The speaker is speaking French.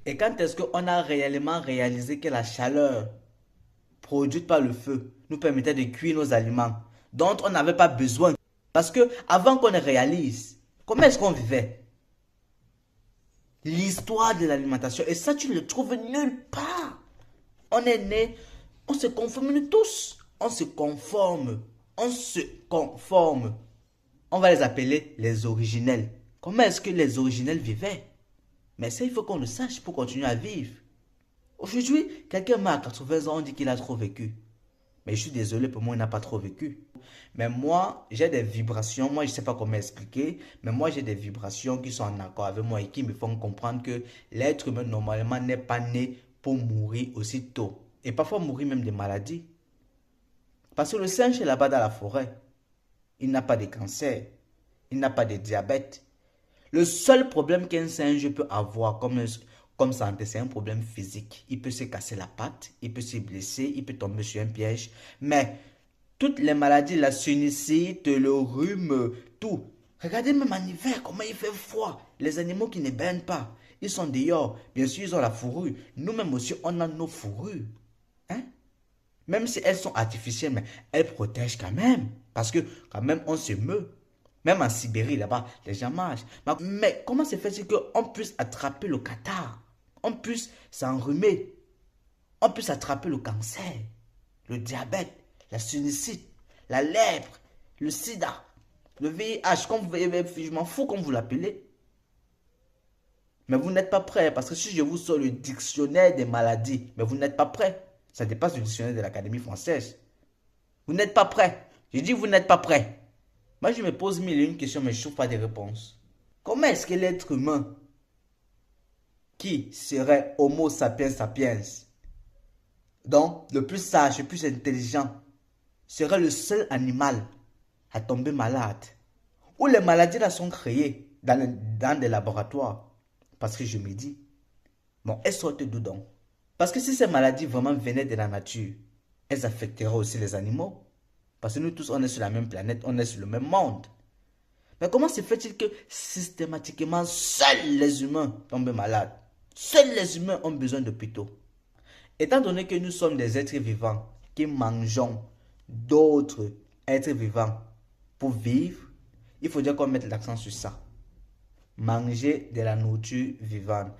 Et quand est-ce qu'on a réellement réalisé que la chaleur produite par le feu nous permettait de cuire nos aliments dont on n'avait pas besoin? Parce que avant qu'on ne réalise, comment est-ce qu'on vivait? L'histoire de l'alimentation. Et ça, tu ne le trouves nulle part. On est né, on se conforme, nous tous. On se conforme. On se conforme. On va les appeler les originels. Comment est-ce que les originels vivaient? Mais ça, il faut qu'on le sache pour continuer à vivre. Aujourd'hui, quelqu'un meurt à 80 ans, on dit qu'il a trop vécu. Mais je suis désolé, pour moi, il n'a pas trop vécu. Mais moi, j'ai des vibrations. Moi, je ne sais pas comment expliquer. Mais moi, j'ai des vibrations qui sont en accord avec moi et qui me font comprendre que l'être humain, normalement, n'est pas né pour mourir aussi tôt. Et parfois mourir même de maladies. Parce que le singe est là-bas dans la forêt. Il n'a pas de cancer. Il n'a pas de diabète. Le seul problème qu'un singe peut avoir comme santé, c'est un problème physique. Il peut se casser la patte, il peut se blesser, il peut tomber sur un piège. Mais toutes les maladies, la sinusite, le rhume, tout. Regardez même en hiver, comment il fait froid. Les animaux qui ne baignent pas, ils sont dehors. Bien sûr, ils ont la fourrure. Nous-mêmes aussi, on a nos fourrures. Hein? Même si elles sont artificielles, mais elles protègent quand même. Parce que quand même, on se meut. Même en Sibérie, là-bas, les gens marchent. Mais comment se fait-il qu'on puisse attraper le catarrhe? On puisse s'enrhumer? On puisse attraper le cancer, le diabète, la sinusite, la lèpre, le sida, le VIH, comme vous voyez, je m'en fous comme vous l'appelez. Mais vous n'êtes pas prêts, parce que si je vous sors le dictionnaire des maladies, mais vous n'êtes pas prêts. Ça dépasse le dictionnaire de l'Académie française. Vous n'êtes pas prêts. Je dis vous n'êtes pas prêts. Moi, je me pose mille et une questions, mais je ne trouve pas de réponse. Comment est-ce que l'être humain, qui serait Homo sapiens sapiens, donc le plus sage, le plus intelligent, serait le seul animal à tomber malade? Où les maladies là sont créées dans des laboratoires. Parce que je me dis, bon, elles sortent d'où donc? Parce que si ces maladies vraiment venaient de la nature, elles affecteraient aussi les animaux. Parce que nous tous, on est sur la même planète, on est sur le même monde. Mais comment se fait-il que systématiquement, seuls les humains tombent malades? Seuls les humains ont besoin d'hôpitaux. Étant donné que nous sommes des êtres vivants qui mangeons d'autres êtres vivants pour vivre, il faut dire qu'on mette l'accent sur ça. Manger de la nourriture vivante.